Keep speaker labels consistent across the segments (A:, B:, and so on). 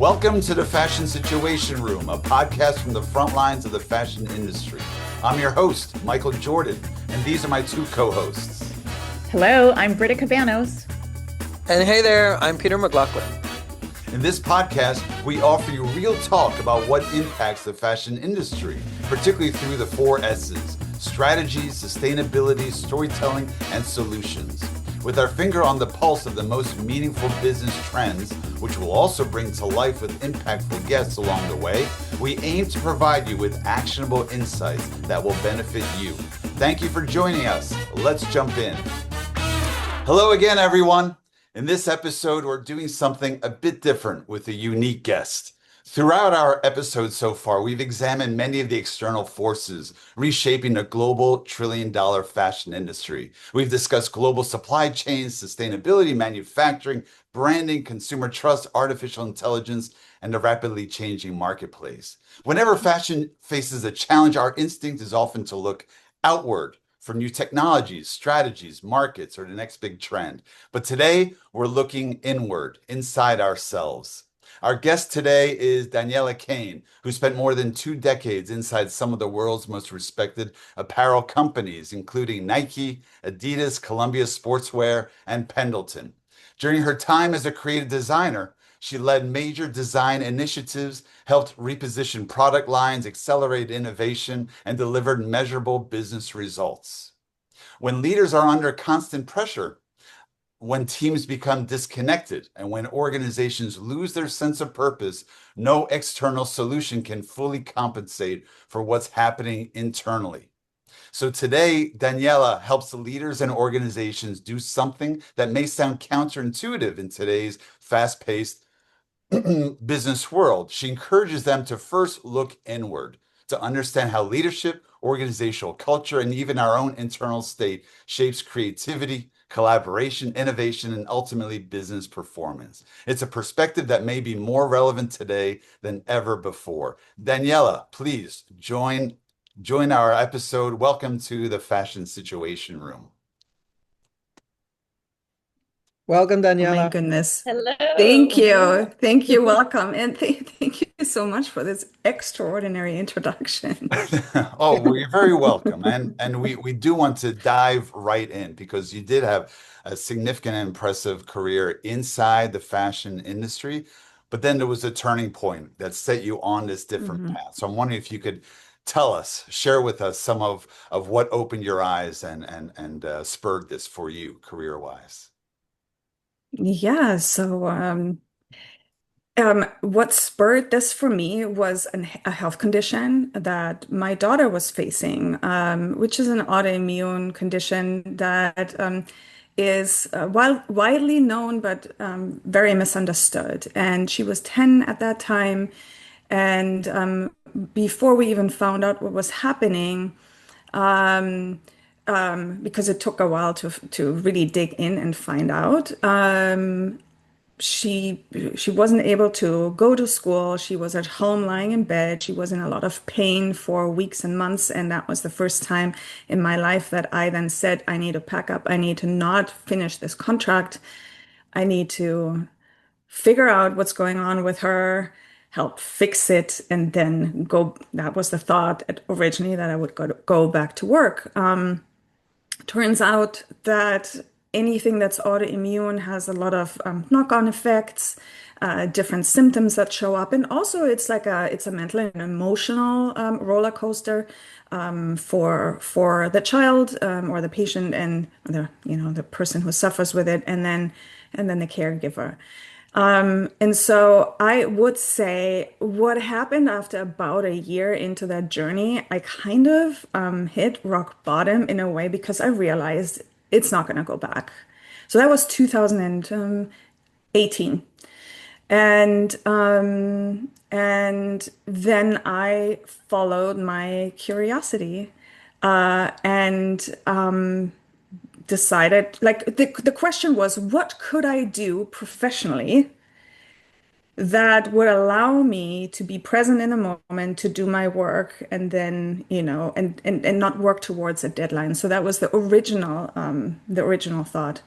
A: Welcome to the Fashion Situation Room, a podcast from the front lines of the fashion industry. I'm your host, Michael Jordan, and these are my two co-hosts.
B: Hello, I'm Britta Cabanos.
C: And hey there, I'm Peter McLaughlin.
A: In this podcast, we offer you real talk about what impacts the fashion industry, particularly through the 4 S's: strategies, sustainability, storytelling, and solutions. With our finger on the pulse of the most meaningful business trends, which we'll also bring to life with impactful guests along the way, we aim to provide you with actionable insights that will benefit you. Thank you for joining us. Let's jump in. Hello again, everyone. In this episode, we're doing something a bit different with a unique guest. Throughout our episodes so far, we've examined many of the external forces reshaping the global trillion-dollar fashion industry. We've discussed global supply chains, sustainability, manufacturing, branding, consumer trust, artificial intelligence, and the rapidly changing marketplace. Whenever fashion faces a challenge, our instinct is often to look outward for new technologies, strategies, markets, or the next big trend. But today, we're looking inward, inside ourselves. Our guest today is Daniela Caine, who spent more than 2 decades inside some of the world's most respected apparel companies, including Nike, Adidas, Columbia Sportswear, and Pendleton. During her time as a creative designer, she led major design initiatives, helped reposition product lines, accelerated innovation, and delivered measurable business results. When leaders are under constant pressure, when teams become disconnected, and when organizations lose their sense of purpose, no external solution can fully compensate for what's happening internally. So today, Daniela helps leaders and organizations do something that may sound counterintuitive in today's fast-paced business world. She encourages them to first look inward, to understand how leadership, organizational culture, and even our own internal state shapes creativity, collaboration, innovation, and ultimately business performance. It's a perspective that may be more relevant today than ever before. Daniela, please join our episode. Welcome to the Fashion Situation Room.
C: Welcome,
B: Oh my
C: Daniela.
B: goodness.
D: Hello.
B: Thank you. Thank you. Welcome. And thank you so much for this extraordinary introduction.
A: Oh, well, you're very welcome. And we do want to dive right in because you did have a significant and impressive career inside the fashion industry, but then there was a turning point that set you on this different path. So I'm wondering if you could share with us some of what opened your eyes and spurred this for you career-wise.
B: Yeah, so what spurred this for me was a health condition that my daughter was facing, which is an autoimmune condition that is widely known but very misunderstood. And she was 10 at that time. And before we even found out what was happening, because it took a while to really dig in and find out, she wasn't able to go to school. She was at home lying in bed. She was in a lot of pain for weeks and months. And that was the first time in my life that I then said, I need to pack up. I need to not finish this contract. I need to figure out what's going on with her, help fix it, and then go. That was the thought originally, that I would go back to work. Turns out that anything that's autoimmune has a lot of knock-on effects, different symptoms that show up, and also it's a mental and emotional roller coaster for the child or the patient and the person who suffers with it, and then the caregiver. And so I would say what happened after about a year into that journey, I kind of hit rock bottom in a way because I realized it's not going to go back. So that was 2018. And then I followed my curiosity and decided, like, the question was, what could I do professionally that would allow me to be present in the moment, to do my work, and then, and not work towards a deadline. So that was the original thought.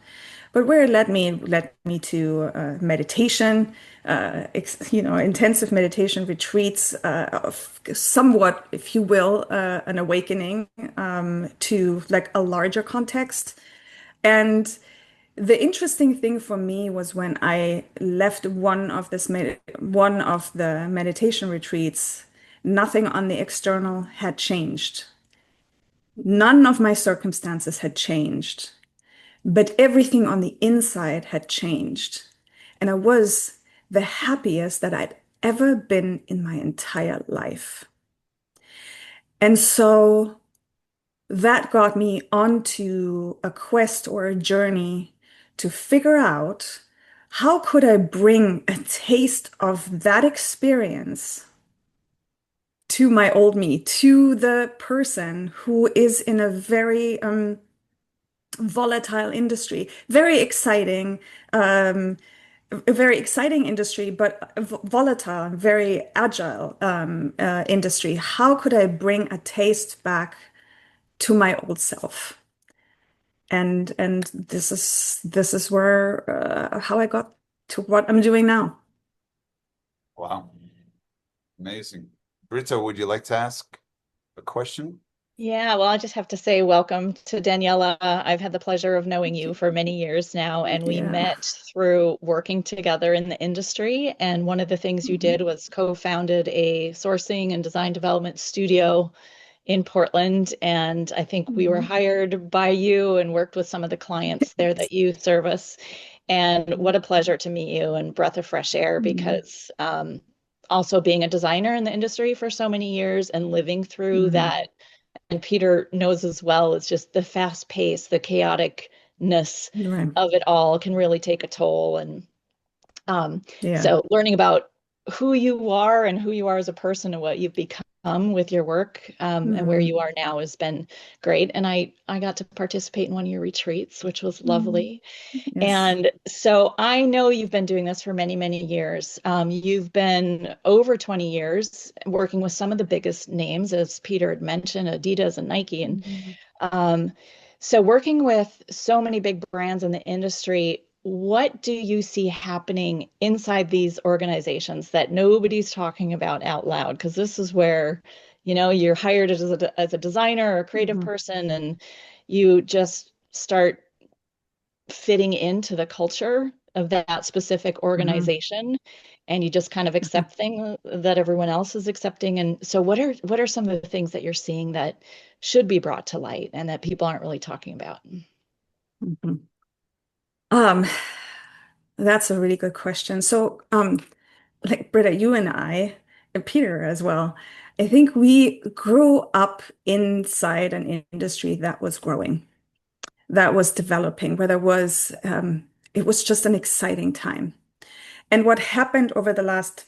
B: But where it led me to meditation, intensive meditation retreats, somewhat, if you will, an awakening to like a larger context. And the interesting thing for me was when I left one of the meditation retreats, nothing on the external had changed. None of my circumstances had changed, but everything on the inside had changed. And I was the happiest that I'd ever been in my entire life. And so that got me onto a quest or a journey to figure out how could I bring a taste of that experience to my old me, to the person who is in a very volatile industry, a very exciting industry, but volatile, very agile industry. How could I bring a taste back to my old self? And this is where how I got to what I'm doing now.
A: Wow. Amazing. Britta, would you like to ask a question?
D: Yeah, well, I just have to say welcome to Daniela. I've had the pleasure of knowing you for many years now, and we
B: Yeah.
D: met through working together in the industry. And one of the things you did was co-founded a sourcing and design development studio in Portland. And I think we were hired by you and worked with some of the clients there that you service. And what a pleasure to meet you and breath of fresh air because also being a designer in the industry for so many years and living through that, and Peter knows as well, it's just the fast pace, the chaoticness
B: Right.
D: of it all can really take a toll. And
B: Yeah.
D: so learning about who you are and who you are as a person and what you've become with your work and where you are now has been great. And I got to participate in one of your retreats, which was lovely.
B: Yes.
D: And so I know you've been doing this for many, many years. You've been over 20 years working with some of the biggest names, as Peter had mentioned, Adidas and Nike. And so working with so many big brands in the industry, what do you see happening inside these organizations that nobody's talking about out loud? Because this is where, you're hired as a designer or a creative person, and you just start fitting into the culture of that specific organization, and you just kind of accept things that everyone else is accepting. And so what are some of the things that you're seeing that should be brought to light and that people aren't really talking about?
B: Um, that's a really good question. So, like Britta, you and I, and Peter as well, I think we grew up inside an industry that was growing, that was developing, where it was just an exciting time. And what happened over the last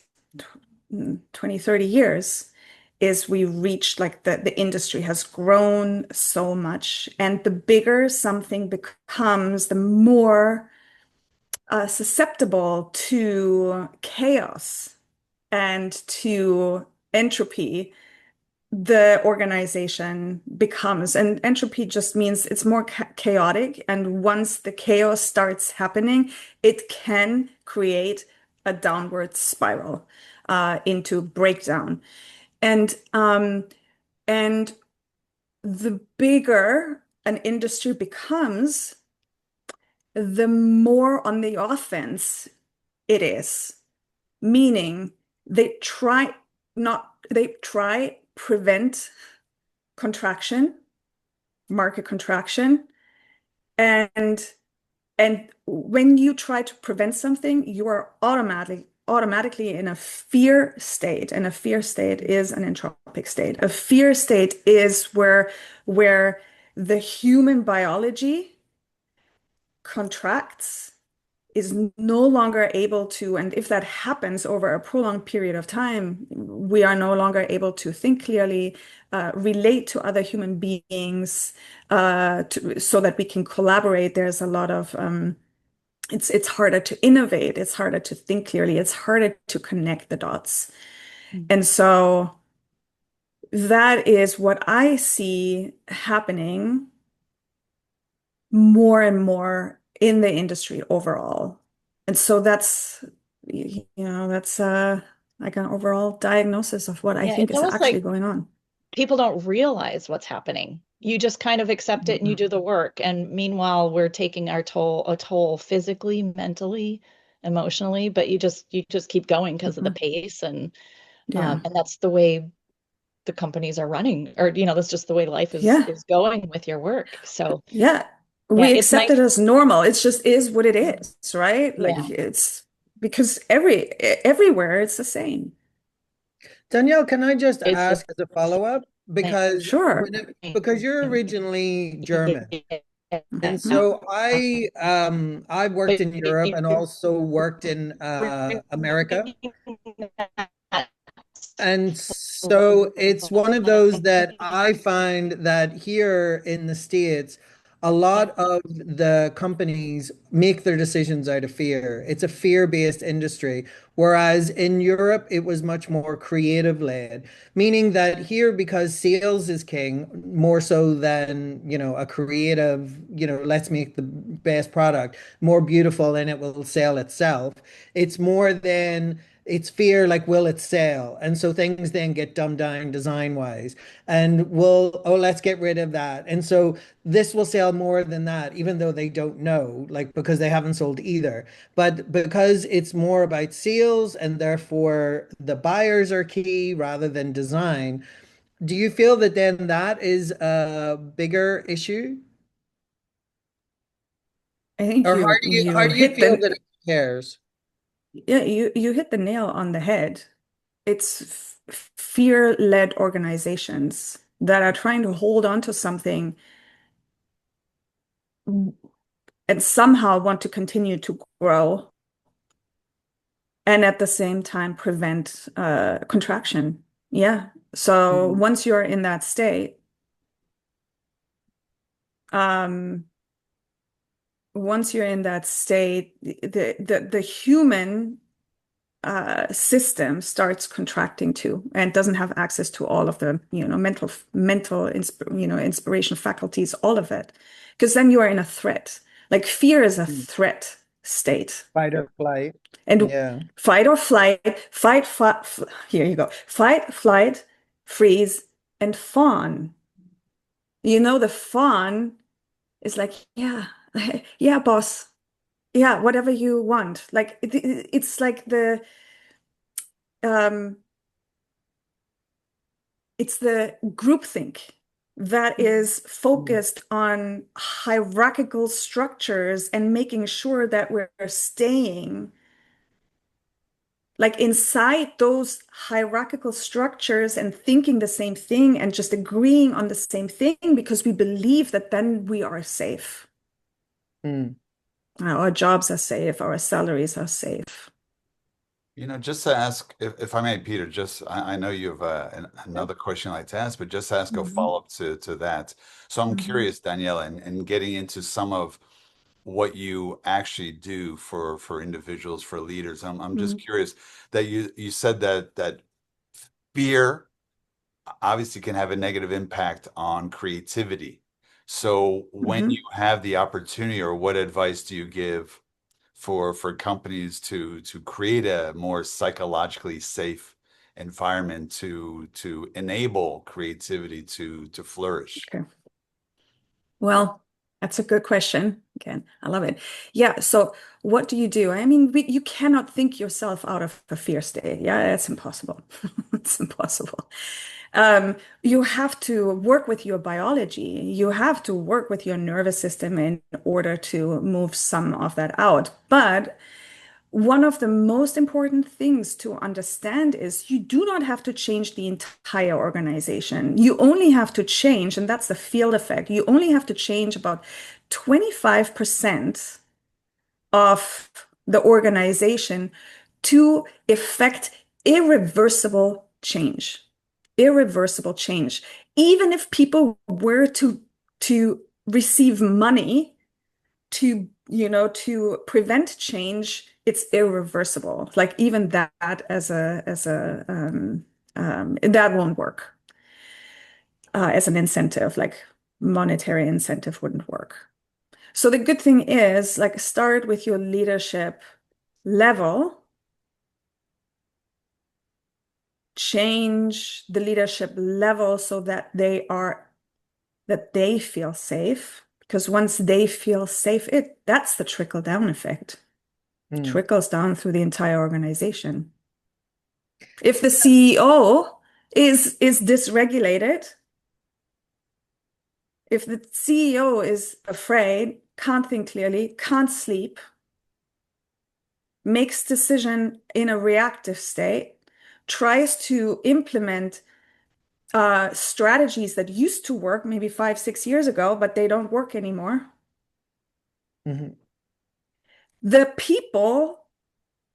B: 20, 30 years is we reached like the industry has grown so much. And the bigger something becomes, the more susceptible to chaos and to entropy the organization becomes. And entropy just means it's more chaotic. And once the chaos starts happening, it can create a downward spiral into breakdown. And the bigger an industry becomes, the more on the offense it is. Meaning they try prevent contraction, market contraction, and when you try to prevent something, you are automatically in a fear state, and a fear state is an entropic state. A fear state is where the human biology contracts, is no longer able to, and if that happens over a prolonged period of time, we are no longer able to think clearly, relate to other human beings, so that we can collaborate. There's a lot of it's harder to innovate, it's harder to think clearly, it's harder to connect the dots. And so that is what I see happening more and more in the industry overall. And so that's like an overall diagnosis of what I
D: Yeah,
B: think
D: it's
B: is
D: almost
B: actually
D: like
B: going on.
D: people don't realize what's happening. You just kind of accept it and you
B: Mhm.
D: do the work. And meanwhile, we're taking a toll physically, mentally, emotionally, but you just keep going because of the
B: Mhm.
D: pace
B: Yeah.
D: and that's the way the companies are running, or that's just the way life is
B: Yeah.
D: is going with your work. So
B: Yeah.
D: yeah,
B: We
D: it's
B: accept
D: nice.
B: it as normal. It's just is what it is, right?
D: Yeah.
B: Like it's because everywhere it's the same.
C: Danielle, can I just
D: It's the
C: ask as a follow-up?
D: same.
B: Sure.
C: Because you're originally German. And
B: Mhm.
C: so I've worked in Europe and also worked in America. And so it's one of those that I find that here in the States, a lot of the companies make their decisions out of fear. It's a fear-based industry. Whereas in Europe, it was much more creative led, meaning that here, because sales is king, more so than, a creative, let's make the best product more beautiful and it will sell itself. It's more than it's fear, like, will it sell? And so things then get dumbed down design wise. And let's get rid of that. And so this will sell more than that, even though they don't know, like, because they haven't sold either. But because it's more about sales and therefore the buyers are key rather than design, do you feel that then that is a bigger issue?
B: I think
C: Or
B: you
C: how
B: you
C: do you
B: hit
C: feel
B: the
C: that it cares?
B: yeah, you hit the nail on the head. It's fear-led organizations that are trying to hold on to something and somehow want to continue to grow and at the same time prevent contraction. Yeah. So
C: Mm,
B: once you're in that state, um, the human system starts contracting too, and doesn't have access to all of the inspiration faculties, all of it, because then you are in a threat. Like fear is a
C: mm.
B: threat state.
C: Fight or flight.
B: And
C: Yeah.
B: fight or flight, here you go. Fight, flight, freeze, and fawn. The fawn is like, yeah, yeah, boss. Yeah, whatever you want. Like it's like um it's the groupthink that is
C: Mm,
B: focused on hierarchical structures and making sure that we're staying like inside those hierarchical structures and thinking the same thing and just agreeing on the same thing because we believe that then we are safe.
C: mm.
B: Our jobs are safe, our salaries are safe.
A: Just to ask, if I may, Peter, I know you have another question I'd like to ask, but just to ask a
B: Mhm.
A: follow-up to that. So I'm
B: Mhm.
A: curious, Daniela, and getting into some of what you actually do for individuals, for leaders. I'm just
B: Mhm.
A: curious that you said that fear obviously can have a negative impact on creativity. So when you
B: Mhm.
A: have the opportunity, or what advice do you give for companies to create a more psychologically safe environment to enable creativity to flourish?
B: Okay. Well, that's a good question. Again, I love it. Yeah. So, what do you do? I mean, you cannot think yourself out of a fear state. Yeah, it's impossible. It's impossible. You have to work with your biology. You have to work with your nervous system in order to move some of that out. But one of the most important things to understand is you do not have to change the entire organization. You only have to change, and that's the field effect. You only have to change about 25% of the organization to effect irreversible change. Irreversible change. Even if people were to receive money to prevent change, it's irreversible. Like even that that won't work as an incentive, like monetary incentive wouldn't work. So the good thing is like start with your leadership level change the leadership level so that they feel safe. Because once they feel safe, that's the trickle down effect. Trickles down through the entire organization. If the CEO is dysregulated, if the CEO is afraid, can't think clearly, can't sleep, makes decision in a reactive state, tries to implement strategies that used to work maybe 5, 6 years ago, but they don't work anymore. The people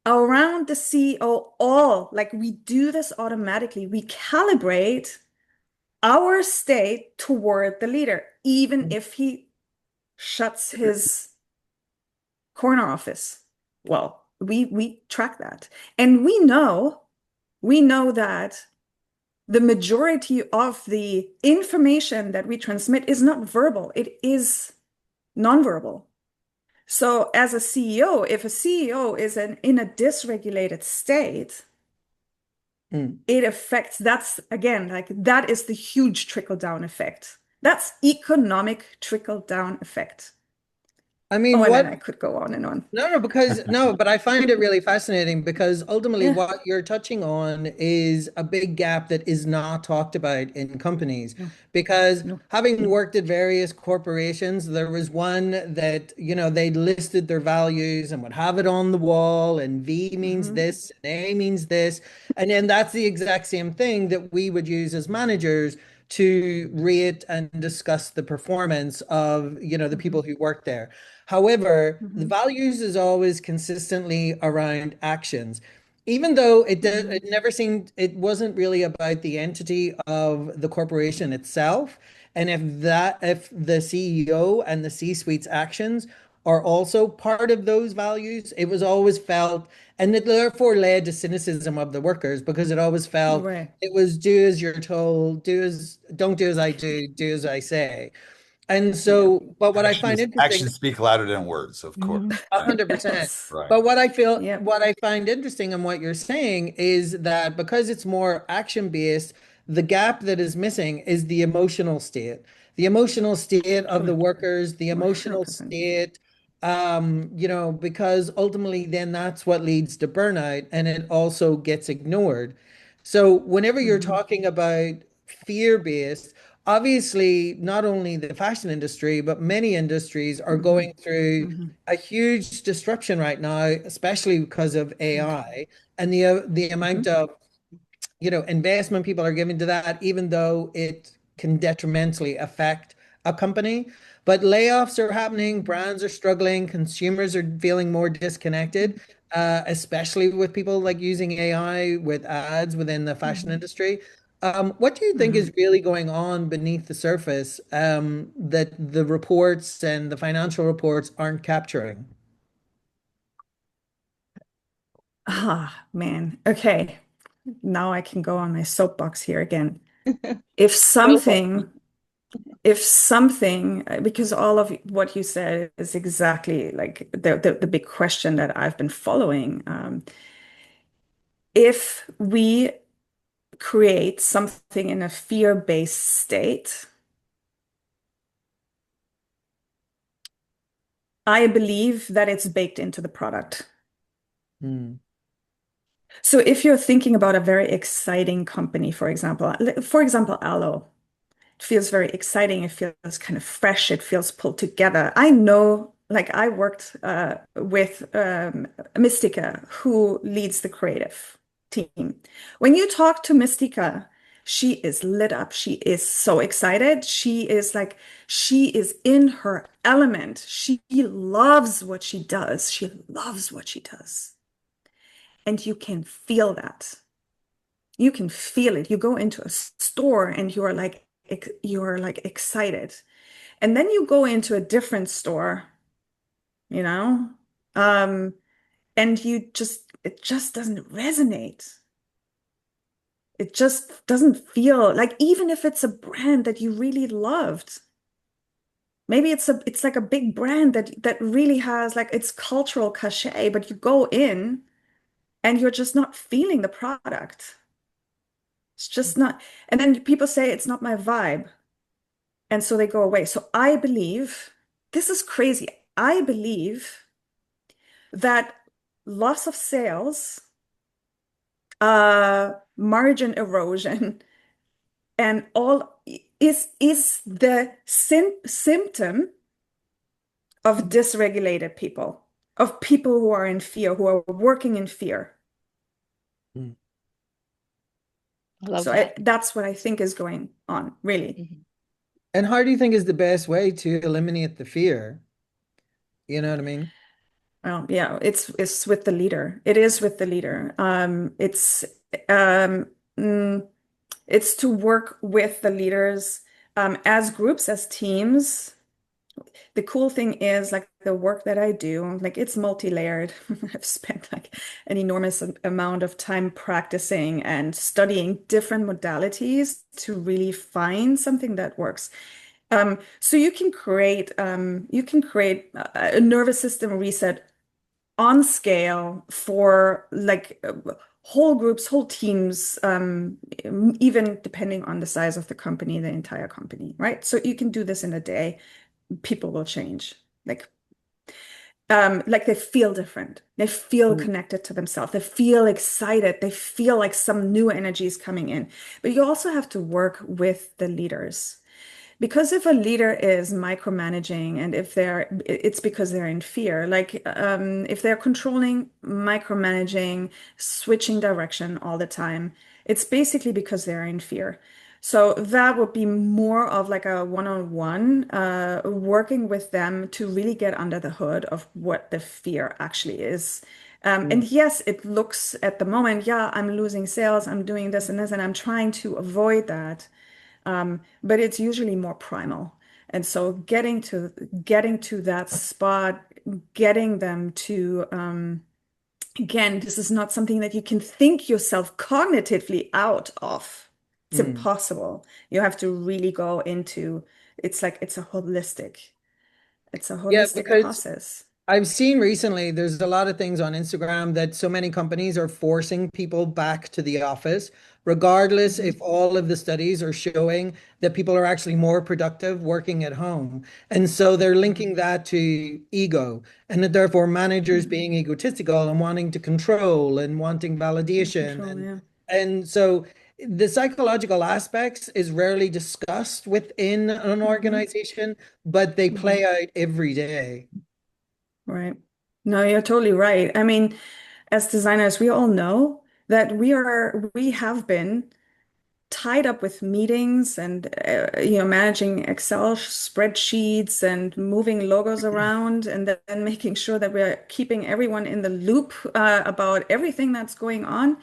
B: around the CEO, all like we do this automatically. We calibrate our state toward the leader, even if he shuts his corner office. Well, we track that. And we know that the majority of the information that we transmit is not verbal, it is nonverbal. So as a CEO, if a CEO is in a dysregulated state, it affects, that's again, like that is the huge trickle-down effect. That's economic trickle-down effect.
C: I mean,
B: and
C: what
B: then I could go on and on.
C: But I find it really fascinating because ultimately what you're touching on is a big gap that is not talked about in companies. Because having worked at various corporations, there was one that, they listed their values and would have it on the wall, and V means this, and A means this. And then that's the exact same thing that we would use as managers to rate and discuss the performance of, the people who work there. However, the values is always consistently around actions, even though it never seemed, it wasn't really about the entity of the corporation itself. And if the CEO and the C-suite's actions are also part of those values, it was always felt, and it therefore led to cynicism of the workers, because it always felt it was do as you're told, don't do as I do as I say. And so, but what I find interesting,
A: actions speak louder than words, of course.
C: 100%.
A: Right.
C: But what I find interesting in what you're saying is that because it's more action-based, the gap that is missing is the emotional state of the workers, the emotional
B: 100%.
C: state, because ultimately then that's what leads to burnout, and it also gets ignored. So whenever you're talking about fear-based, obviously not only the fashion industry, but many industries are going through a huge disruption right now, especially because of AI and the amount of investment people are giving to that, even though it can detrimentally affect a company. But layoffs are happening, brands are struggling, consumers are feeling more disconnected, especially with people like using AI with ads within the fashion industry. What do you think is really going on beneath the surface that the reports and the financial reports aren't capturing?
B: Man. Okay. Now I can go on my soapbox here again. Because all of what you said is exactly like the big question that I've been following. If we create something in a fear-based state, I believe that it's baked into the product. So if you're thinking about a very exciting company, for example, Aloe, it feels very exciting. It feels kind of fresh. It feels pulled together. I know, like I worked with Mystica, who leads the creative team. When you talk to Mystica, she is lit up. She is so excited. She is in her element. She loves what she does. She loves what she does. And you can feel that. You can feel it. You go into a store and you're like excited. And then you go into a different store, and it just doesn't resonate. It just doesn't feel like, even if it's a brand that you really loved, maybe it's like a big brand that really has like its cultural cachet, but you go in and you're just not feeling the product. It's just not. And then people say it's not my vibe. And so they go away. So I believe, this is crazy. I believe that loss of sales, margin erosion, and all is the symptom of dysregulated people, of people who are in fear, who are working in fear.
C: Mm.
D: I love
B: So
D: that.
B: that's what I think is going on, really.
D: Mhm.
C: And how do you think is the best way to eliminate the fear? You know what I mean?
B: Well, yeah, it's with the leader. It is with the leader. Um, mm, it's to work with the leaders as groups, as teams. The cool thing is like the work that I do, like it's multi-layered. I've spent like an enormous amount of time practicing and studying different modalities to really find something that works. So you can create a nervous system reset on scale for like whole groups, whole teams, even depending on the size of the company, the entire company, right? So you can do this in a day. People will change. Like they feel different. They feel
C: Mm.
B: connected to themselves. They feel excited. They feel like some new energy is coming in. But you also have to work with the leaders. Because if a leader is micromanaging and if it's because they're in fear, like if they're controlling, micromanaging, switching direction all the time, it's basically because they're in fear. So that would be more of like a one-on-one, working with them to really get under the hood of what the fear actually is. And
C: Mm.
B: yes, it looks at the moment, yeah, I'm losing sales, I'm doing this and this, and I'm trying to avoid that. But it's usually more primal. And so getting to that spot, getting them to again, this is not something that you can think yourself cognitively out of. It's
C: Mm.
B: impossible. You have to really go into it's a
C: Yeah,
B: holistic
C: because
B: process.
C: I've seen recently there's a lot of things on Instagram that so many companies are forcing people back to the office, regardless
B: Mhm.
C: if all of the studies are showing that people are actually more productive working at home. And so they're linking that to ego, and that therefore managers
B: Mhm.
C: being egotistical and wanting to control and wanting validation.
B: Control, yeah.
C: And so the psychological aspects is rarely discussed within an
B: Hmm.
C: organization, but they
B: Hmm.
C: play out every day.
B: Right. No, you're totally right. I mean, as designers, we all know that we have been tied up with meetings and managing Excel spreadsheets and moving logos around and then making sure that we're keeping everyone in the loop about everything that's going on.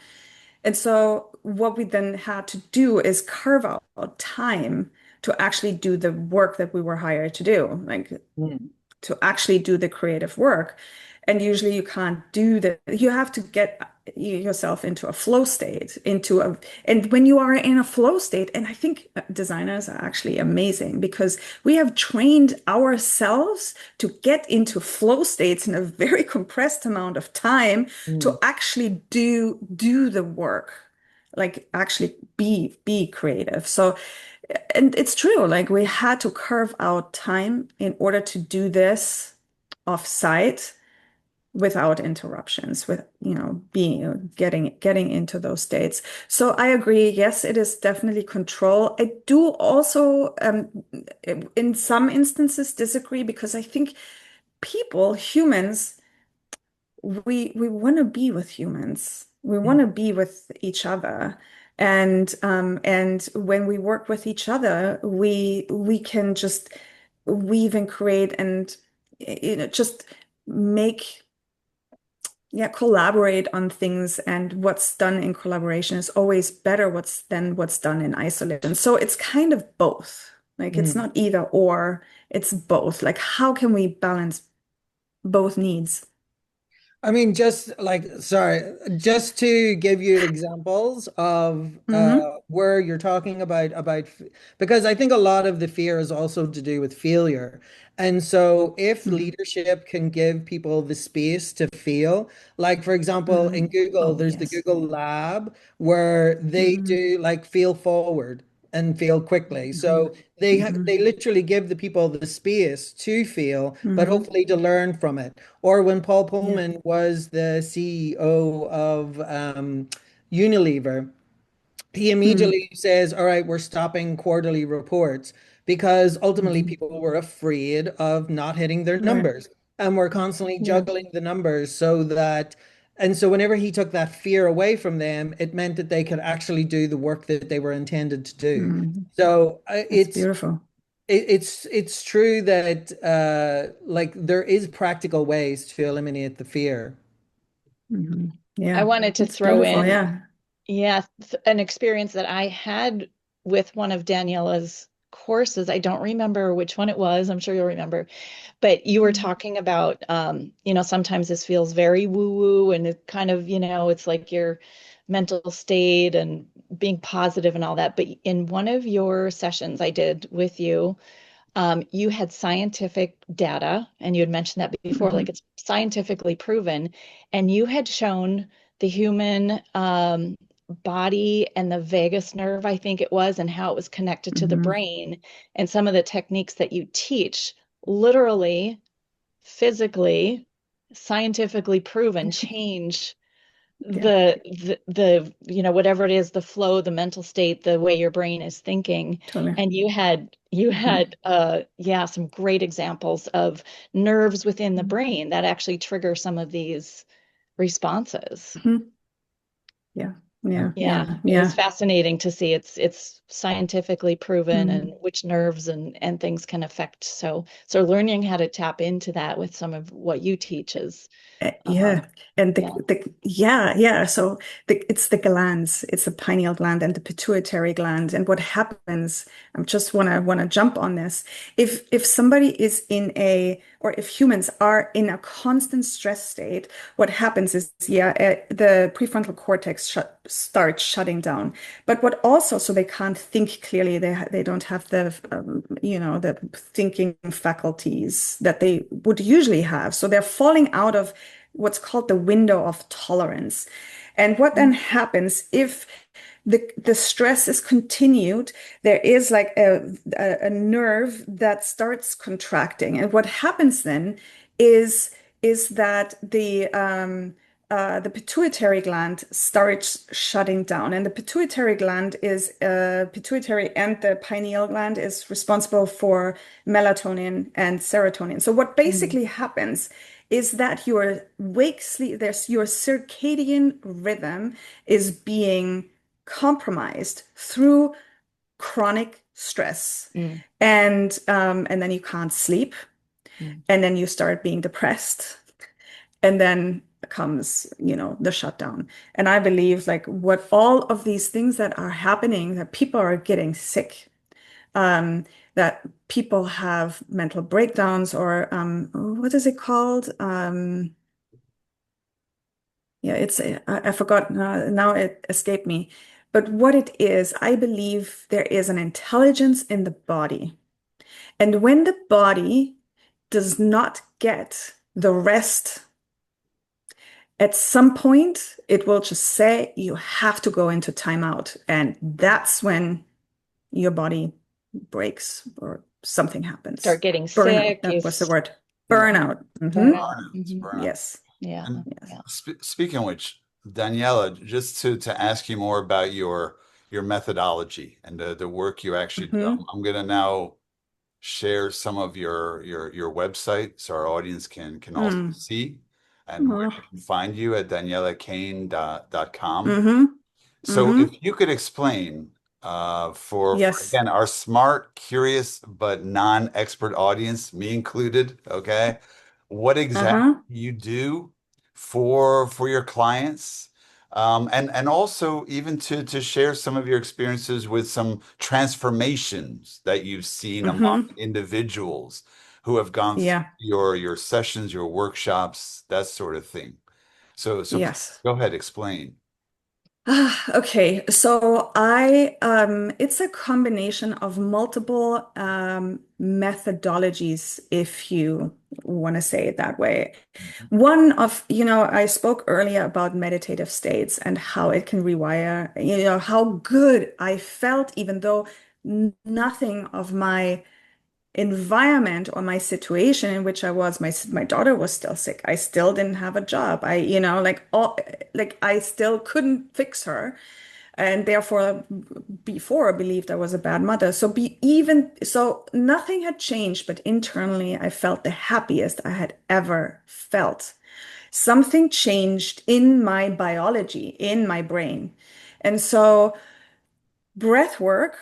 B: And so what we then had to do is carve out time to actually do the work that we were hired to do. Like
C: Mm.
B: to actually do the creative work. And usually you can't do that. You have to get yourself into a flow state, and when you are in a flow state, and I think designers are actually amazing because we have trained ourselves to get into flow states in a very compressed amount of time to
C: Mm.
B: actually do the work, like actually be creative. So and it's true, like we had to carve out time in order to do this off-site without interruptions, with, being getting into those states. So I agree, yes, it is definitely control. I do also in some instances disagree because I think humans, we want to be with humans. We want
C: Mm.
B: to be with each other. And when we work with each other, we can just weave and create and just make collaborate on things, and what's done in collaboration is always better than what's done in isolation. So it's kind of both. Like it's
C: Mm.
B: not either or, it's both. Like how can we balance both needs?
C: I mean, just to give you examples of
B: Mm-hmm.
C: where you're talking because I think a lot of the fear is also to do with failure. And so if
B: Mm-hmm.
C: leadership can give people the space to feel, like for example,
B: Mm-hmm.
C: in Google,
B: Oh,
C: there's the
B: yes.
C: Google Lab where they
B: Mm-hmm.
C: do like feel forward and feel quickly.
B: Mm-hmm.
C: So
B: Mm-hmm.
C: they literally give the people the space to feel, but
B: Mm-hmm.
C: hopefully to learn from it. Or when Paul
B: Yeah.
C: Pullman was the CEO of Unilever, he
B: Mm-hmm.
C: immediately says, all right, we're stopping quarterly reports because ultimately
B: Mm-hmm.
C: people were afraid of not hitting their
B: Right.
C: numbers. And we're constantly
B: Yeah.
C: juggling the numbers and so whenever he took that fear away from them, it meant that they could actually do the work that they were intended to do.
B: Mm-hmm.
C: So
B: That's beautiful.
C: it's true that like there is practical ways to eliminate the fear.
B: Mm-hmm.
D: I
B: Yeah.
D: wanted to
B: It's
D: throw
B: beautiful.
D: in,
B: Yeah.
D: yeah, an experience that I had with one of Daniela's courses. I don't remember which one it was. I'm sure you'll remember. But you were
B: Mm-hmm.
D: talking about, sometimes this feels very woo-woo and it kind of, it's like your mental state and being positive and all that. But in one of your sessions I did with you, you had scientific data, and you had mentioned that before,
B: Mm-hmm.
D: like it's scientifically proven, and you had shown the human body and the vagus nerve, I think it was, and how it was connected to the
B: Mm-hmm.
D: brain, and some of the techniques that you teach, literally, physically, scientifically proven, change
B: Yeah.
D: whatever it is, the flow, the mental state, the way your brain is thinking.
B: Totally.
D: And you
B: Mm-hmm.
D: had yeah, some great examples of nerves within the brain that actually trigger some of these responses.
B: Mm-hmm. Yeah. Yeah.
D: Yeah,
B: Yeah.
D: it was
B: Yeah.
D: fascinating to see. It's scientifically proven,
B: Mm-hmm.
D: and which nerves and things can affect. So learning how to tap into that with some of what you teach is
B: Yeah, and
D: yeah.
B: yeah. So it's the glands, it's the pineal gland and the pituitary gland. And what happens? I just wanna jump on this. If somebody is in or if humans are in a constant stress state, what happens is, yeah, the prefrontal cortex starts shutting down. But what also, so they can't think clearly. They don't have the thinking faculties that they would usually have. So they're falling out of what's called the window of tolerance. And what then happens if the stress is continued, there is like a nerve that starts contracting. And what happens then is that the pituitary gland starts shutting down. And the pituitary gland is pituitary and the pineal gland is responsible for melatonin and serotonin. So what basically happens is that your wake sleep, there's your circadian rhythm is being compromised through chronic stress.
D: Mm,
B: And then you can't sleep,
D: mm.
B: and then you start being depressed, and then comes the shutdown. And I believe like what all of these things that are happening, that people are getting sick, that people have mental breakdowns, or what is it called? Yeah, I forgot, now it escaped me. But what it is, I believe there is an intelligence in the body. And when the body does not get the rest, at some point it will just say you have to go into timeout. And that's when your body breaks or something happens.
D: Start getting
B: Burnout,
D: sick.
B: that was the word.
C: Yeah.
B: Burnout.
D: Burnout.
A: Burnouts,
D: Hmm.
A: burnouts.
B: Yes.
D: Yeah,
A: And
B: Yes.
D: yeah.
A: speaking of which, Daniela, just to ask you more about your methodology and the work you actually do,
B: Hmm.
A: I'm gonna now share some of your website so our audience can also
B: Mm.
A: see and where they
B: Oh.
A: can find you at danielacaine.com.
B: Hmm.
A: So
B: Hmm.
A: if you could explain for
B: Yes.
A: again our smart, curious, but non-expert audience, me included, okay, what exactly
B: Uh-huh.
A: you do for your clients, and also even to share some of your experiences with some transformations that you've seen among
B: Hmm.
A: individuals who have gone through
B: Yeah.
A: your sessions, your workshops, that sort of thing. So
B: Yes.
A: go ahead, explain.
B: Okay, so it's a combination of multiple methodologies, if you want to say it that way. One of, I spoke earlier about meditative states and how it can rewire, how good I felt, even though nothing of my environment or my situation in which I was, my daughter was still sick. I still didn't have a job. Like I still couldn't fix her, and therefore before I believed I was a bad mother. So nothing had changed, but internally I felt the happiest I had ever felt. Something changed in my biology, in my brain. And so breath work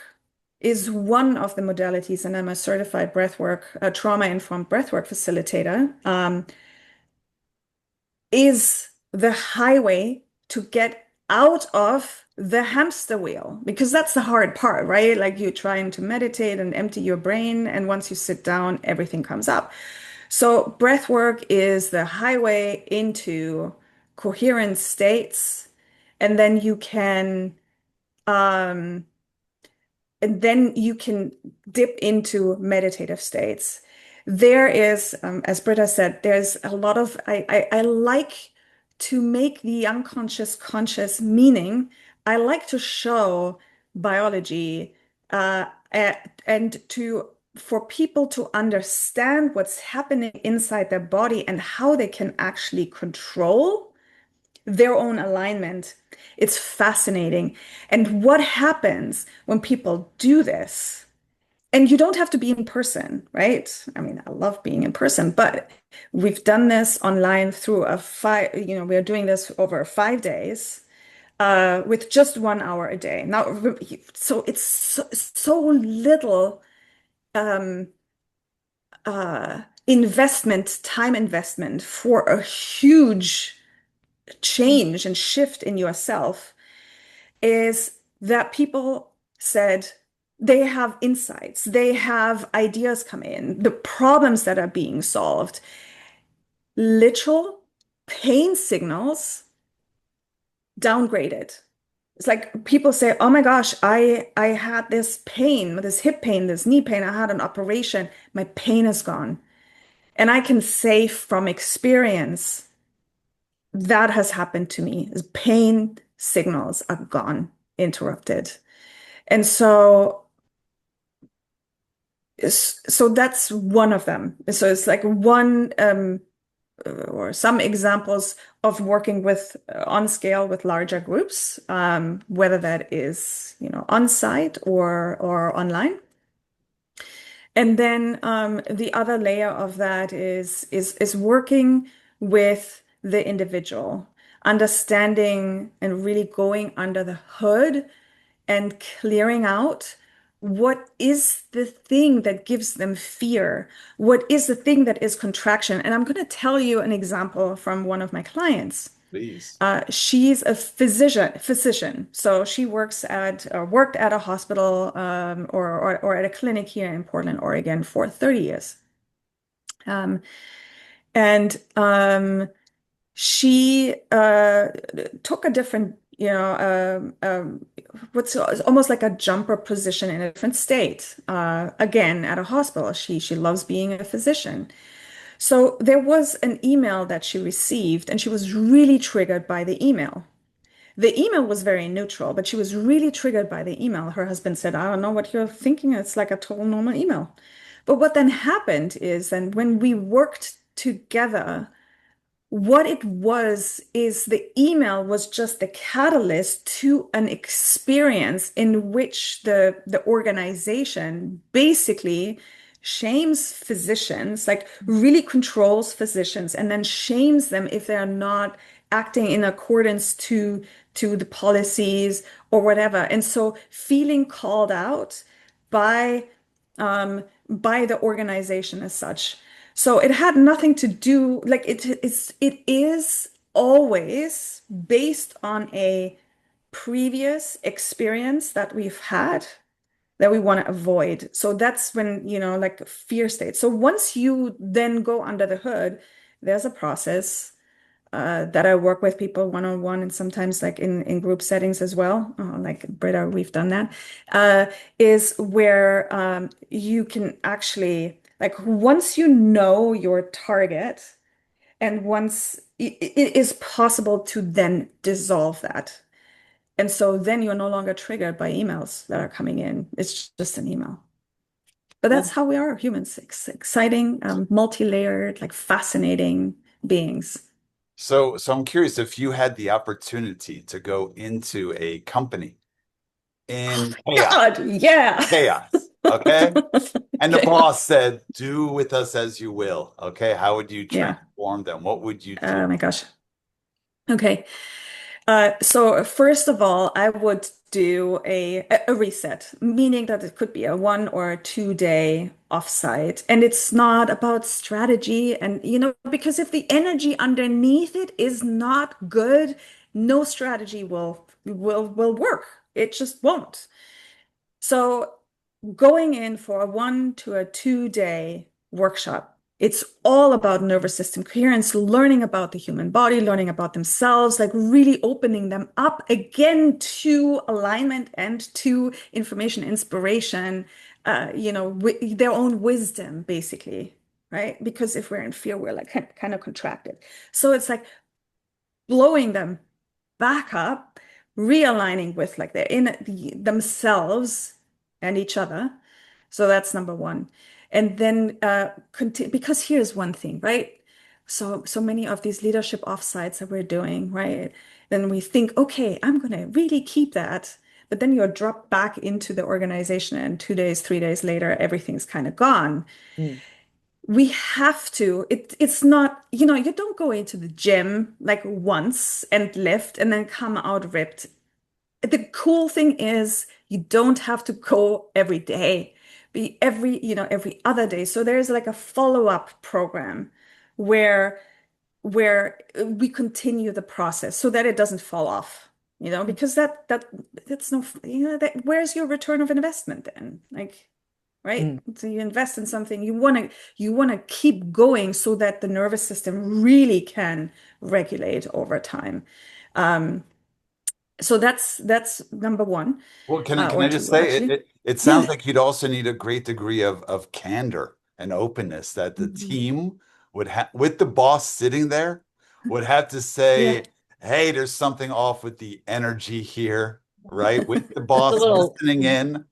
B: is one of the modalities, and I'm a certified breathwork, trauma-informed breathwork facilitator, is the highway to get out of the hamster wheel, because that's the hard part, right? Like you're trying to meditate and empty your brain, and once you sit down, everything comes up. So breathwork is the highway into coherent states, and then um, you can dip into meditative states. There is, as Britta said, there's a lot of, I like to make the unconscious conscious, meaning I like to show biology and for people to understand what's happening inside their body and how they can actually control their own alignment. It's fascinating. And what happens when people do this? And you don't have to be in person, right? I mean, I love being in person, but we've done this online through we're doing this over 5 days with just 1 hour a day. Now, so it's so little um, time investment for a huge change and shift in yourself, is that people said they have insights, they have ideas come in, the problems that are being solved, literal pain signals downgraded. It's like people say, "Oh my gosh, I had this pain, this hip pain, this knee pain. I had an operation. My pain is gone." And I can say from experience that has happened to me. Pain signals are gone, interrupted. And so that's one of them. So it's like one or some examples of working with on scale with larger groups, whether that is, on site or online. And then the other layer of that is working with the individual, understanding and really going under the hood and clearing out what is the thing that gives them fear? What is the thing that is contraction? And I'm going to tell you an example from one of my clients.
A: Please.
B: She's a physician. So she worked at a hospital or at a clinic here in Portland, Oregon for 30 years. And she took a different, what's almost like a jumper position in a different state. Again, at a hospital, she loves being a physician. So there was an email that she received, and she was really triggered by the email. The email was very neutral, but she was really triggered by the email. Her husband said, "I don't know what you're thinking. It's like a total normal email." But what then happened is, then when we worked together, what it was is the email was just the catalyst to an experience in which the organization basically shames physicians, like really controls physicians, and then shames them if they're not acting in accordance to the policies or whatever. And so feeling called out by the organization as such. So it had nothing to do, like it is always based on a previous experience that we've had that we want to avoid. So that's when, like fear state. So once you then go under the hood, there's a process that I work with people one-on-one and sometimes like in group settings as well, like Britta, we've done that, is where you can actually, like, once you know your target and once it is possible to then dissolve that. And so then you're no longer triggered by emails that are coming in. It's just an email. But that's how we are, humans, exciting, multi-layered, like fascinating beings.
A: So I'm curious if you had the opportunity to go into a company in
B: God, yeah.
A: chaos, okay? And the
B: Okay.
A: boss said, "Do with us as you will." Okay, how would you
B: Yeah.
A: transform them? What would you do?
B: Oh my gosh. Okay. So first of all, I would do a reset, meaning that it could be a 1 or 2 day offsite. And it's not about strategy. And, because if the energy underneath it is not good, no strategy will work. It just won't. So going in for a 1 to 2 day workshop, it's all about nervous system coherence, learning about the human body, learning about themselves, like really opening them up again to alignment and to information, inspiration, their own wisdom, basically, right? Because if we're in fear, we're like kind of contracted. So it's like blowing them back up, realigning with like themselves and each other. So that's number one. And then continue, because here's one thing, right? So many of these leadership offsites that we're doing, right? Then we think, okay, I'm gonna really keep that. But then you're dropped back into the organization, and 2 days, 3 days later, everything's kind of gone.
C: Mm.
B: We have to, it's not, you don't go into the gym like once and lift and then come out ripped. The cool thing is you don't have to go every day, be every other day. So there's like a follow-up program where we continue the process so that it doesn't fall off, because that's no, where's your return of investment then? Like, right?
C: Mm.
B: So you invest in something, you want to keep going so that the nervous system really can regulate over time. Um, so that's number one,
A: Well, can
B: or
A: I just
B: two,
A: say
B: actually.
A: it sounds
B: Yeah.
A: like you'd also need a great degree of candor and openness that the
B: Mhm.
A: team would have with the boss sitting there would have to
B: Yeah.
A: say, "Hey, there's something off with the energy here," right? With the
D: Just a
A: boss
D: little
A: listening in,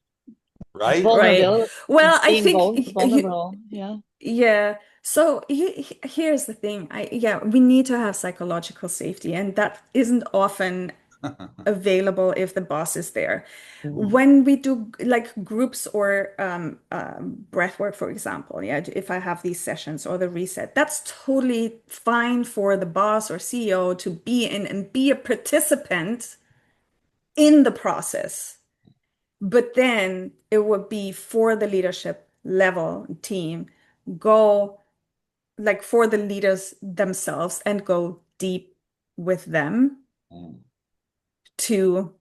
A: right?
B: Right.
D: vulnerability,
B: Well, I
D: being
B: think
D: vulnerable. Yeah.
B: yeah. So here's the thing. Yeah, we need to have psychological safety, and that isn't often available if the boss is there.
C: Mm.
B: When we do like groups or breath work, for example, yeah, if I have these sessions or the reset, that's totally fine for the boss or CEO to be in and be a participant in the process. But then it would be for the leadership level team, go like for the leaders themselves and go deep with them
A: Mm,
B: to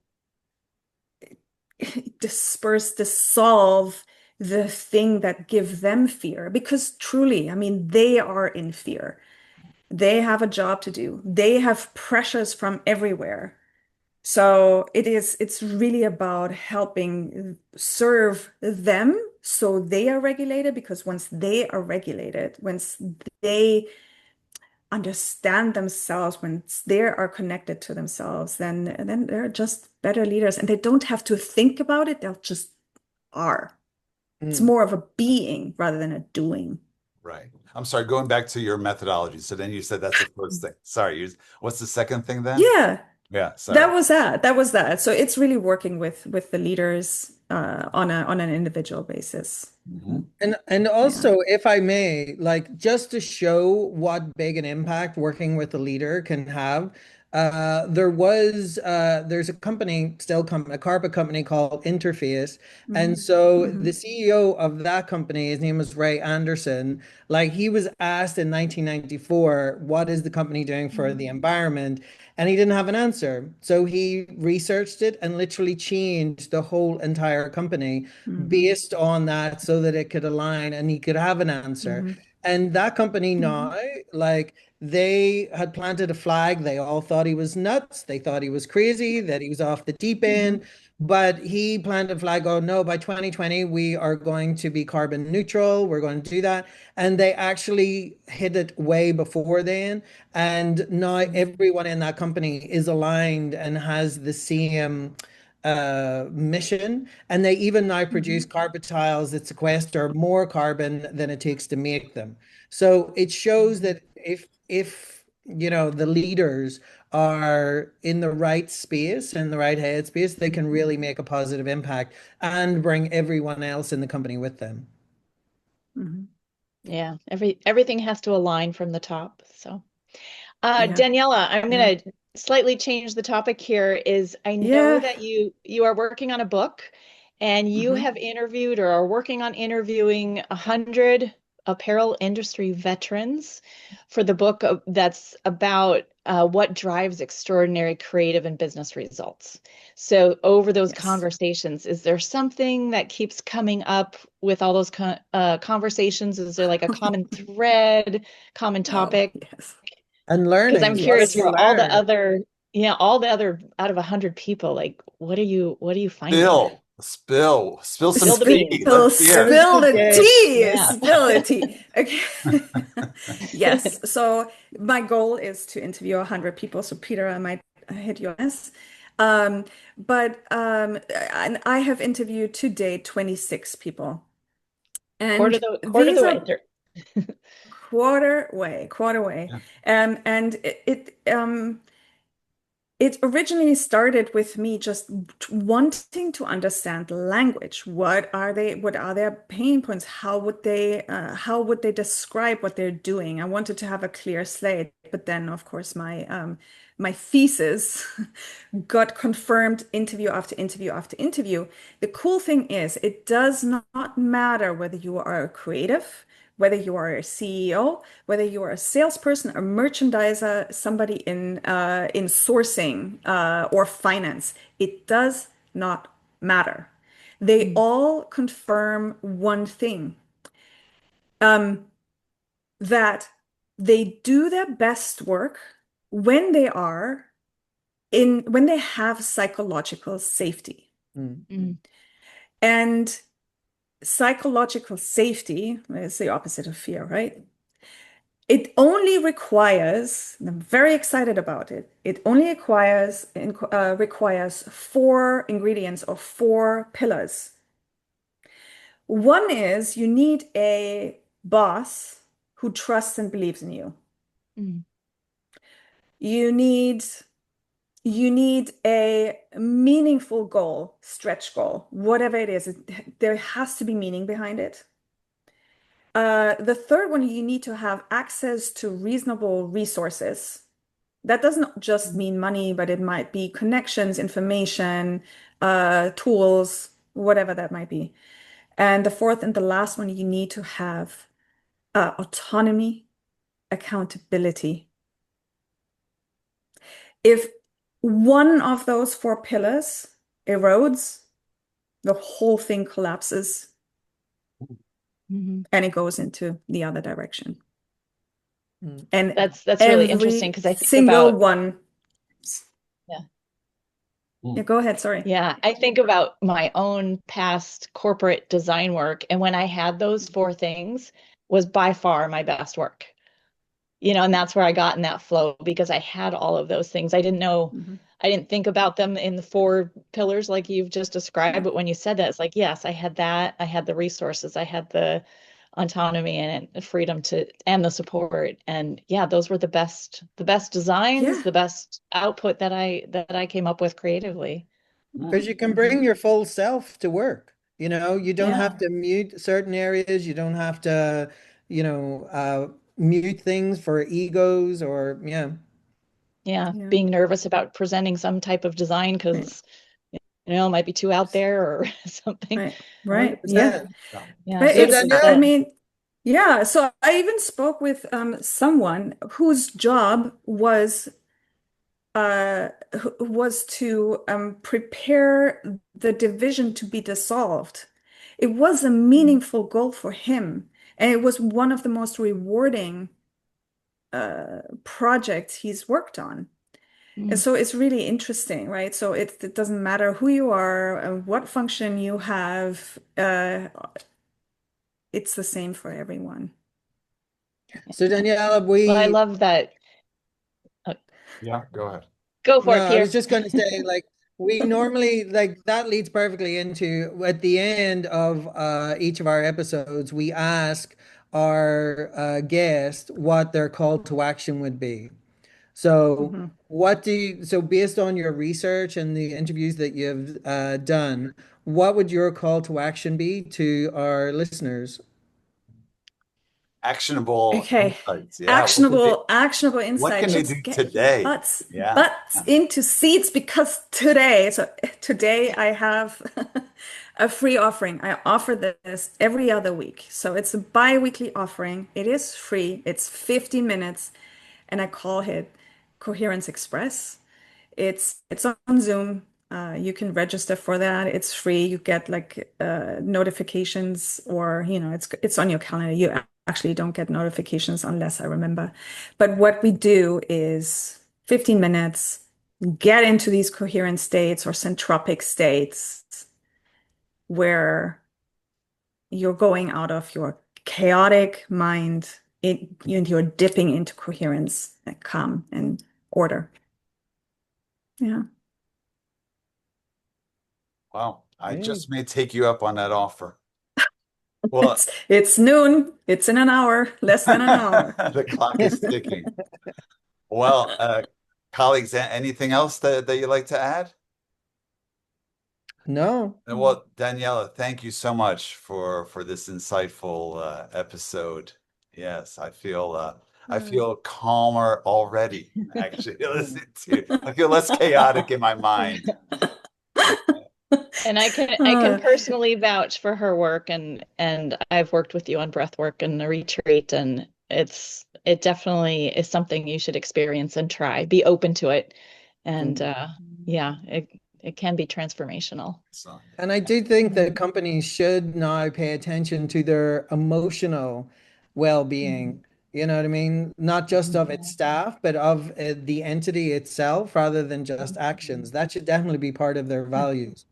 B: dissolve the thing that give them fear. Because truly, I mean, they are in fear. They have a job to do. They have pressures from everywhere. So it's really about helping serve them so they are regulated, because once they are regulated, once they understand themselves, once they are connected to themselves, then they're just better leaders and they don't have to think about it. They'll just are. It's
C: Mm.
B: more of a being rather than a doing.
A: right. I'm sorry, going back to your methodology. So then you said that's the first thing. Sorry, what's the second thing then?
B: Yeah,
A: Yeah,
B: that
A: sorry.
B: was that. That was that. So it's really working with the leaders on an individual basis.
A: Mhm.
C: And
B: Yeah.
C: also, if I may, like just to show what big an impact working with a leader can have, there's a company a carpet company called Interface, and
B: Mhm.
C: so the
B: Mhm.
C: CEO of that company, his name was Ray Anderson. Like he was asked in 1994, what is the company doing for the environment? And he didn't have an answer. So he researched it and literally changed the whole entire company
B: Mhm.
C: based on that so that it could align and he could have an answer.
B: Mhm.
C: And that company now,
B: Mhm.
C: like they had planted a flag. They all thought he was nuts. They thought he was crazy, that he was off the deep end. But he planted a flag, oh no, by 2020, we are going to be carbon neutral. We're going to do that. And they actually hit it way before then. And now everyone in that company is aligned and has the same mission. And they even now produce carpet tiles that sequester more carbon than it takes to make them. So it shows that if the leaders are in the right space and the right headspace, they can really make a positive impact and bring everyone else in the company with them.
D: Yeah, everything has to align from the top. So,
B: Yeah.
D: Daniela, I'm gonna slightly change the topic here. Is I know that you are working on a book, and you have interviewed or are working on interviewing 100 apparel industry veterans for the book that's about what drives extraordinary creative and business results. So over those conversations, is there something that keeps coming up with all those conversations? Is there like a common thread, common topic?
B: Yes.
C: And learning.
D: Because I'm curious for all the other out of 100 people, like what are you finding?
A: Spill some
D: Spill the
A: tea.
D: beans.
A: Let's hear.
B: Spill the tea.
D: Yeah.
B: Spill the tea. Okay. Yes. So my goal is to interview 100 people. So Peter, I might hit your ass. But and I have interviewed to date 26 people. And
D: quarter
B: these
D: the
B: are
D: way.
B: quarter way. And it originally started with me just wanting to understand language. What are their pain points? How would they describe what they're doing? I wanted to have a clear slate, but then of course my thesis got confirmed interview after interview after interview. The cool thing is it does not matter whether you are a creative, whether you are a CEO, whether you are a salesperson, a merchandiser, somebody in sourcing or finance. It does not matter. They all confirm one thing, that they do their best work when they have psychological safety. And psychological safety is the opposite of fear, right? It only requires, and I'm very excited about it, it only requires 4 ingredients or 4 pillars. One is you need a boss who trusts and believes in you. You need a meaningful goal, stretch goal, whatever it is. There has to be meaning behind it. The third one, you need to have access to reasonable resources. That doesn't just mean money, but it might be connections, information, tools, whatever that might be. And the fourth and the last one, you need to have autonomy, accountability. If one of those 4 pillars erodes, the whole thing collapses. And it goes into the other direction. And
D: that's really interesting because I think
B: single
D: about
B: one.
D: Yeah.
B: Yeah, go ahead. Sorry.
D: Yeah, I think about my own past corporate design work, and when I had those 4 things was by far my best work. And that's where I got in that flow because I had all of those things. I didn't know, I didn't think about them in the 4 pillars like you've just described, but when you said that, it's like, yes, I had that. I had the resources, I had the autonomy and freedom and the support. And yeah, those were the best designs, the best output that I came up with creatively.
C: Because you can bring your full self to work. You don't have to mute certain areas. You don't have to, mute things for egos or
D: being nervous about presenting some type of design because it might be too out there or something.
B: Right.
C: 100%.
B: Yeah. So I even spoke with someone whose job was to prepare the division to be dissolved. It was a meaningful goal for him, and it was one of the most rewarding projects he's worked on. And
D: Mm.
B: so it's really interesting, right? So it doesn't matter who you are, what function you have, it's the same for everyone.
C: So Daniela,
D: Well, I love that.
A: Yeah, go ahead.
D: Go for
C: no,
D: it,
C: I
D: Peter.
C: was just going to say, like, we normally, like, that leads perfectly into at the end of each of our episodes, we ask our guest what their call to action would be. So,
B: Mhm.
C: so based on your research and the interviews that you've done, what would your call to action be to our listeners?
A: Actionable
B: Okay.
A: insights. Yeah.
B: Actionable
A: What
B: insight.
A: can they
B: Let's
A: do
B: get your
A: today? Yeah.
B: butts into seats because today I have a free offering. I offer this every other week. So it's a bi-weekly offering. It is free. It's 50 minutes and I call it Coherence Express. It's on Zoom. You can register for that. It's free. You get like notifications, or it's on your calendar. You actually don't get notifications unless I remember. But what we do is 15 minutes, get into these coherent states or centropic states where you're going out of your chaotic mind, you're dipping into coherence and calm and order. Yeah.
A: Wow. I
C: Yeah.
A: just may take you up on that offer. Well,
B: It's noon. It's in an hour, less than an hour.
A: the clock is ticking. Well, colleagues, anything else that you'd like to add?
C: No.
A: Well, Daniela, thank you so much for this insightful episode. Yes, I feel calmer already, actually, listening to you. I feel less chaotic in my mind.
D: And I can personally vouch for her work, and I've worked with you on breath work and the retreat, and it definitely is something you should experience and try. Be open to it. And yeah, it can be transformational.
A: So,
C: And I do think that companies should now pay attention to their emotional well-being. You know what I mean? Not just of its staff, but of the entity itself, rather than just actions. That should definitely be part of their values.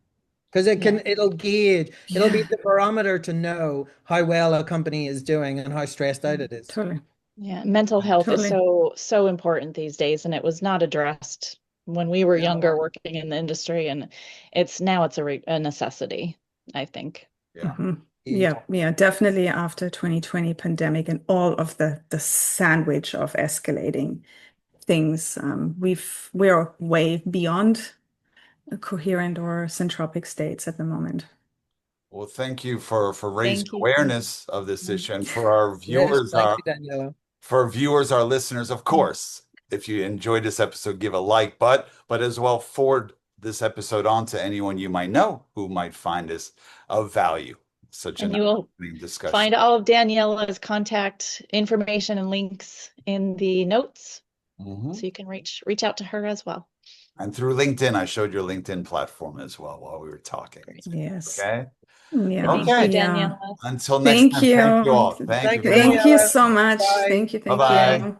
C: Because it'll gauge, it'll be the barometer to know how well a company is doing and how stressed out it is.
B: Totally.
D: Yeah, mental health is so important these days, and it was not addressed when we were younger working in the industry, and it's a necessity, I think.
A: yeah.
B: Yeah, definitely after 2020 pandemic and all of the sandwich of escalating things, we're way beyond coherent or centropic states at the moment.
A: Well, thank you for raising
D: Thank you.
A: awareness of this issue, and for our
C: Yes,
A: viewers,
C: thank you, Daniela.
A: our listeners, of course, if you enjoyed this episode, give a like, but as well forward this episode on to anyone you might know who might find this of value.
D: And you will
A: discussion.
D: find all of Daniela's contact information and links in the notes, so you can reach out to her as well.
A: And through LinkedIn, I showed your LinkedIn platform as well while we were talking.
B: Yes.
A: Okay.
B: Yeah.
A: Okay.
D: Daniela.
A: Until next time. Thank you all.
C: Thank you.
B: Thank you so much.
C: Bye.
B: Thank you.
A: Bye-bye.
B: You.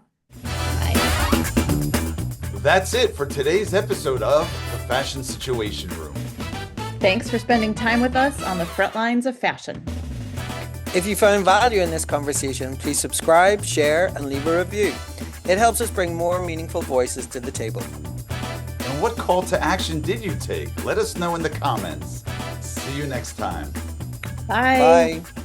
A: That's it for today's episode of The Fashion Situation Room.
E: Thanks for spending time with us on the front lines of fashion.
C: If you found value in this conversation, please subscribe, share, and leave a review. It helps us bring more meaningful voices to the table.
A: And what call to action did you take? Let us know in the comments. See you next time.
E: Bye.
C: Bye.